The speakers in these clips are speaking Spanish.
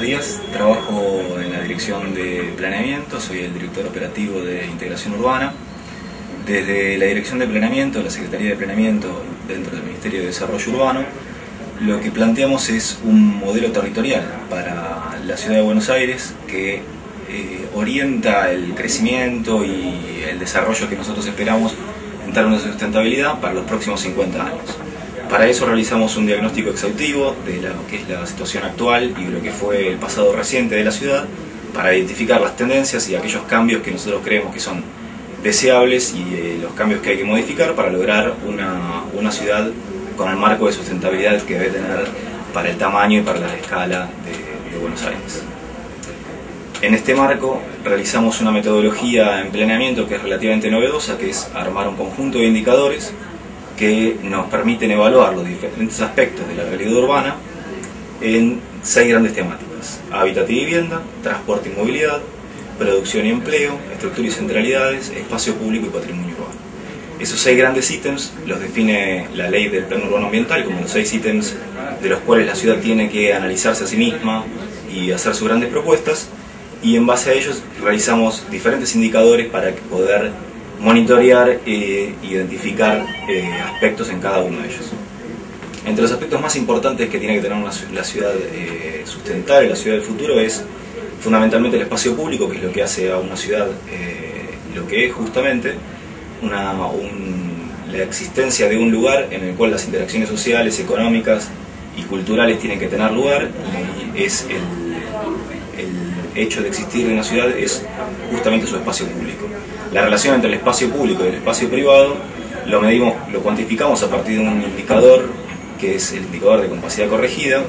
buenos días. Trabajo en la dirección de planeamiento, soy el director operativo de integración urbana. Desde la dirección de planeamiento, la Secretaría de Planeamiento dentro del Ministerio de Desarrollo Urbano, lo que planteamos es un modelo territorial para la ciudad de Buenos Aires que orienta el crecimiento y el desarrollo que nosotros esperamos en términos de sustentabilidad para los próximos 50 años. Para eso realizamos un diagnóstico exhaustivo de lo que es la situación actual y de lo que fue el pasado reciente de la ciudad, para identificar las tendencias y aquellos cambios que nosotros creemos que son deseables y los cambios que hay que modificar para lograr una ciudad con el marco de sustentabilidad que debe tener para el tamaño y para la escala de Buenos Aires. En este marco realizamos una metodología en planeamiento que es relativamente novedosa, que es armar un conjunto de indicadores que nos permiten evaluar los diferentes aspectos de la realidad urbana en 6 grandes temáticas: hábitat y vivienda, transporte y movilidad, producción y empleo, estructura y centralidades, espacio público y patrimonio urbano. Esos 6 grandes ítems los define la ley del Plan Urbano Ambiental como los 6 ítems de los cuales la ciudad tiene que analizarse a sí misma y hacer sus grandes propuestas, y en base a ellos realizamos diferentes indicadores para poder monitorear e identificar aspectos en cada uno de ellos. Entre los aspectos más importantes que tiene que tener la ciudad sustentable, la ciudad del futuro, es fundamentalmente el espacio público, que es lo que hace a una ciudad lo que es justamente la existencia de un lugar en el cual las interacciones sociales, económicas y culturales tienen que tener lugar, y es el hecho de existir en una ciudad es justamente su espacio público. La relación entre el espacio público y el espacio privado lo cuantificamos a partir de un indicador que es el indicador de compacidad corregida.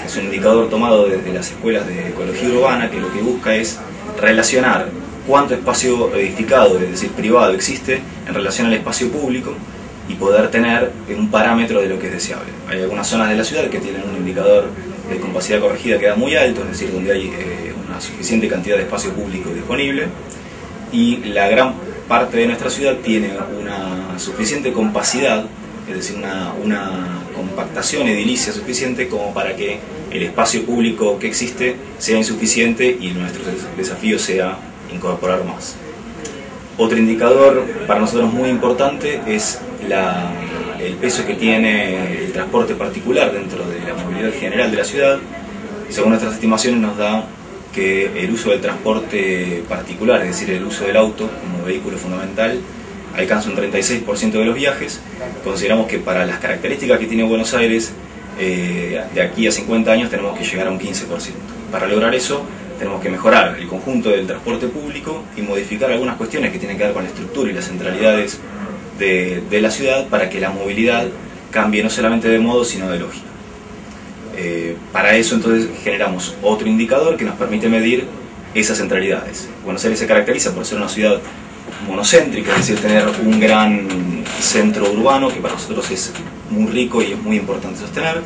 Es un indicador tomado desde las escuelas de ecología urbana, que lo que busca es relacionar cuánto espacio edificado, es decir, privado, existe en relación al espacio público y poder tener un parámetro de lo que es deseable. Hay algunas zonas de la ciudad que tienen un indicador de compacidad corregida que da muy alto, es decir, donde hay una suficiente cantidad de espacio público disponible, y la gran parte de nuestra ciudad tiene una suficiente compacidad, es decir, una compactación edilicia suficiente como para que el espacio público que existe sea insuficiente y nuestro desafío sea incorporar más. Otro indicador para nosotros muy importante es el peso que tiene el transporte particular dentro de la movilidad general de la ciudad. Según nuestras estimaciones nos da que el uso del transporte particular, es decir, el uso del auto como vehículo fundamental, alcanza un 36% de los viajes. Consideramos que para las características que tiene Buenos Aires, de aquí a 50 años tenemos que llegar a un 15%. Para lograr eso tenemos que mejorar el conjunto del transporte público y modificar algunas cuestiones que tienen que ver con la estructura y las centralidades de la ciudad para que la movilidad cambie no solamente de modo sino de lógica. Para eso entonces generamos otro indicador que nos permite medir esas centralidades. Buenos Aires se caracteriza por ser una ciudad monocéntrica, es decir, tener un gran centro urbano que para nosotros es muy rico y es muy importante sostener,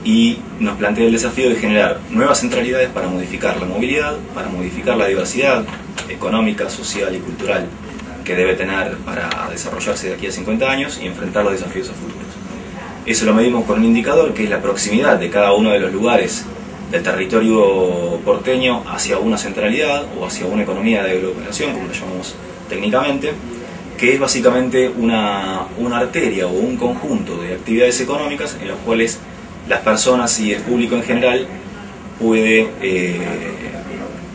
y nos plantea el desafío de generar nuevas centralidades para modificar la movilidad, para modificar la diversidad económica, social y cultural que debe tener para desarrollarse de aquí a 50 años y enfrentar los desafíos a futuros. Eso lo medimos con un indicador que es la proximidad de cada uno de los lugares del territorio porteño hacia una centralidad o hacia una economía de aglomeración, como lo llamamos técnicamente, que es básicamente una arteria o un conjunto de actividades económicas en los cuales las personas y el público en general puede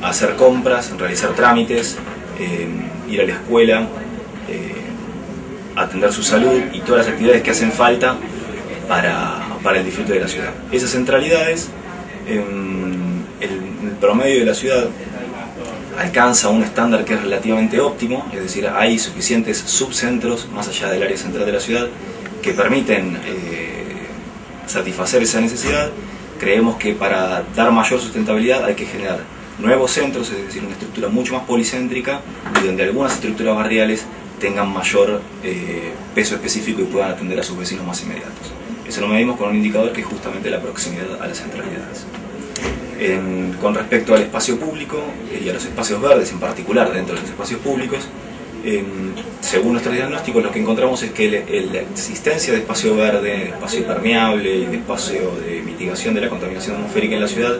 hacer compras, realizar trámites, ir a la escuela, atender su salud y todas las actividades que hacen falta para el disfrute de la ciudad. Esas centralidades, el promedio de la ciudad alcanza un estándar que es relativamente óptimo, es decir, hay suficientes subcentros más allá del área central de la ciudad que permiten satisfacer esa necesidad. Creemos que para dar mayor sustentabilidad hay que generar nuevos centros, es decir, una estructura mucho más policéntrica y donde algunas estructuras barriales tengan mayor peso específico y puedan atender a sus vecinos más inmediatos. Eso lo medimos con un indicador que es justamente la proximidad a las centralidades. Con respecto al espacio público y a los espacios verdes en particular dentro de los espacios públicos, según nuestro diagnóstico lo que encontramos es que la existencia de espacio verde, de espacio permeable y de espacio de mitigación de la contaminación atmosférica en la ciudad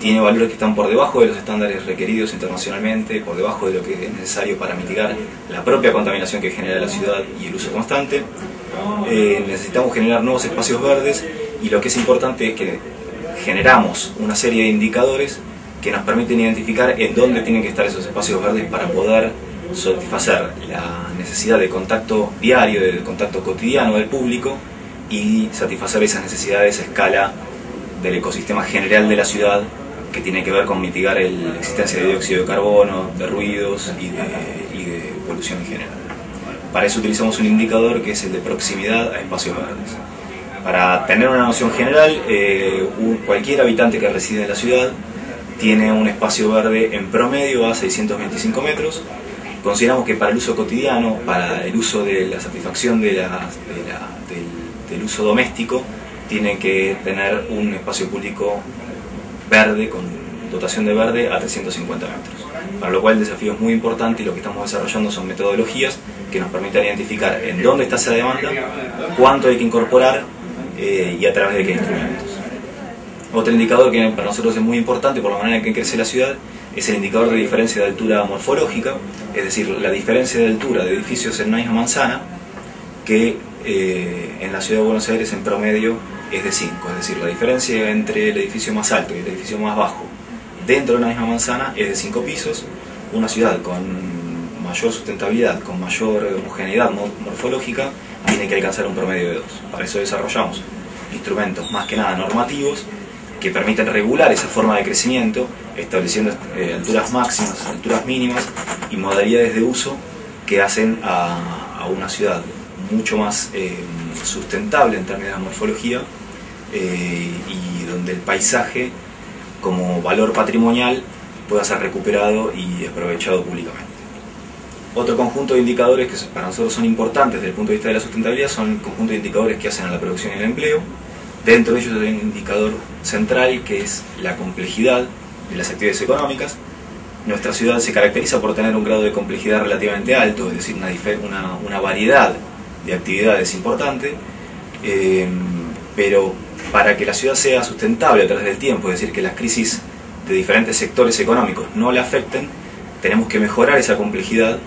tiene valores que están por debajo de los estándares requeridos internacionalmente, por debajo de lo que es necesario para mitigar la propia contaminación que genera la ciudad y el uso constante. Necesitamos generar nuevos espacios verdes, y lo que es importante es que generamos una serie de indicadores que nos permiten identificar en dónde tienen que estar esos espacios verdes para poder satisfacer la necesidad de contacto diario, de contacto cotidiano del público, y satisfacer esas necesidades a escala del ecosistema general de la ciudad, que tiene que ver con mitigar la existencia de dióxido de carbono, de ruidos y de polución en general. Para eso utilizamos un indicador que es el de proximidad a espacios verdes. Para tener una noción general, cualquier habitante que reside en la ciudad tiene un espacio verde en promedio a 625 metros. Consideramos que para el uso cotidiano, para el uso de la satisfacción del uso doméstico, tiene que tener un espacio público verde, con dotación de verde, a 350 metros. Para lo cual el desafío es muy importante, y lo que estamos desarrollando son metodologías que nos permitan identificar en dónde está esa demanda, cuánto hay que incorporar y a través de qué instrumentos. Otro indicador que para nosotros es muy importante por la manera en que crece la ciudad es el indicador de diferencia de altura morfológica, es decir, la diferencia de altura de edificios en una misma manzana, que en la ciudad de Buenos Aires en promedio es de 5, es decir, la diferencia entre el edificio más alto y el edificio más bajo dentro de una misma manzana es de 5 pisos. Una ciudad con mayor sustentabilidad, con mayor homogeneidad morfológica, tiene que alcanzar un promedio de 2. Para eso desarrollamos instrumentos más que nada normativos que permiten regular esa forma de crecimiento, estableciendo alturas máximas, alturas mínimas y modalidades de uso que hacen a una ciudad mucho más sustentable en términos de morfología, y donde el paisaje como valor patrimonial pueda ser recuperado y aprovechado públicamente. Otro conjunto de indicadores que para nosotros son importantes desde el punto de vista de la sustentabilidad son el conjunto de indicadores que hacen a la producción y el empleo. Dentro de ellos hay un indicador central que es la complejidad de las actividades económicas. Nuestra ciudad se caracteriza por tener un grado de complejidad relativamente alto, es decir, una variedad de actividades importante, pero para que la ciudad sea sustentable a través del tiempo, es decir, que las crisis de diferentes sectores económicos no la afecten, tenemos que mejorar esa complejidad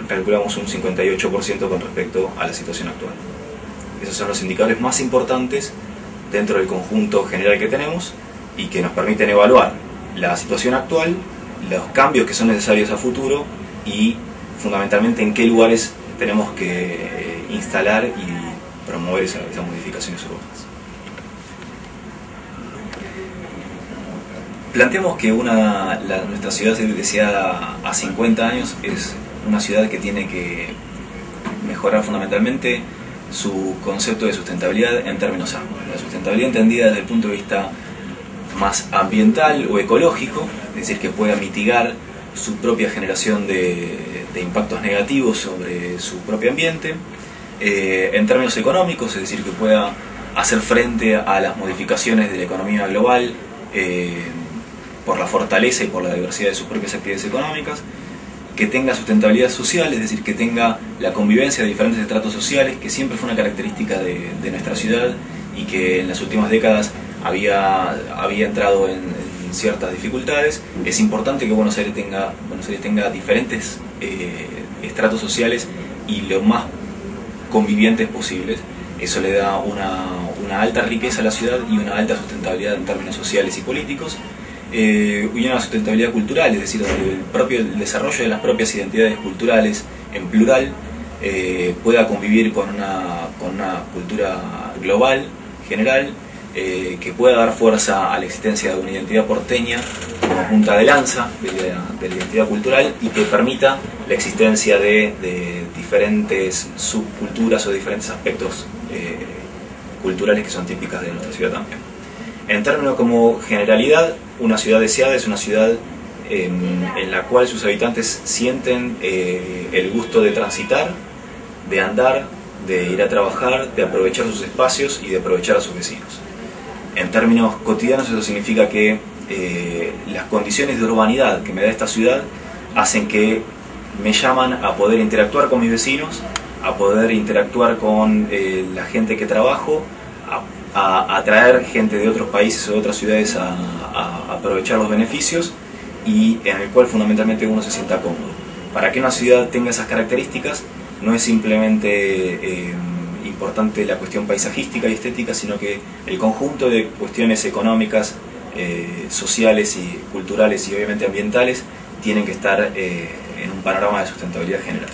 calculamos un 58% con respecto a la situación actual. Esos son los indicadores más importantes dentro del conjunto general que tenemos y que nos permiten evaluar la situación actual, los cambios que son necesarios a futuro y fundamentalmente en qué lugares tenemos que instalar y promover esas modificaciones urbanas. Planteamos que nuestra ciudad deseada a 50 años es una ciudad que tiene que mejorar fundamentalmente su concepto de sustentabilidad en términos amplios. La sustentabilidad entendida desde el punto de vista más ambiental o ecológico, es decir, que pueda mitigar su propia generación de impactos negativos sobre su propio ambiente, en términos económicos, es decir, que pueda hacer frente a las modificaciones de la economía global por la fortaleza y por la diversidad de sus propias actividades económicas, que tenga sustentabilidad social, es decir, que tenga la convivencia de diferentes estratos sociales, que siempre fue una característica de nuestra ciudad y que en las últimas décadas había entrado en ciertas dificultades. Es importante que Buenos Aires tenga diferentes estratos sociales y lo más convivientes posibles. Eso le da una alta riqueza a la ciudad y una alta sustentabilidad en términos sociales y políticos. Y una sustentabilidad cultural, es decir, donde el desarrollo de las propias identidades culturales en plural pueda convivir con una cultura global, general, que pueda dar fuerza a la existencia de una identidad porteña como punta de lanza de la identidad cultural y que permita la existencia de diferentes subculturas o diferentes aspectos culturales que son típicas de nuestra ciudad también. En términos como generalidad, una ciudad deseada es una ciudad en la cual sus habitantes sienten el gusto de transitar, de andar, de ir a trabajar, de aprovechar sus espacios y de aprovechar a sus vecinos. En términos cotidianos eso significa que las condiciones de urbanidad que me da esta ciudad hacen que me llaman a poder interactuar con mis vecinos, a poder interactuar con la gente que trabajo, a a atraer gente de otros países o de otras ciudades a aprovechar los beneficios, y en el cual fundamentalmente uno se sienta cómodo. Para que una ciudad tenga esas características no es simplemente importante la cuestión paisajística y estética, sino que el conjunto de cuestiones económicas, sociales y culturales y obviamente ambientales tienen que estar en un panorama de sustentabilidad general.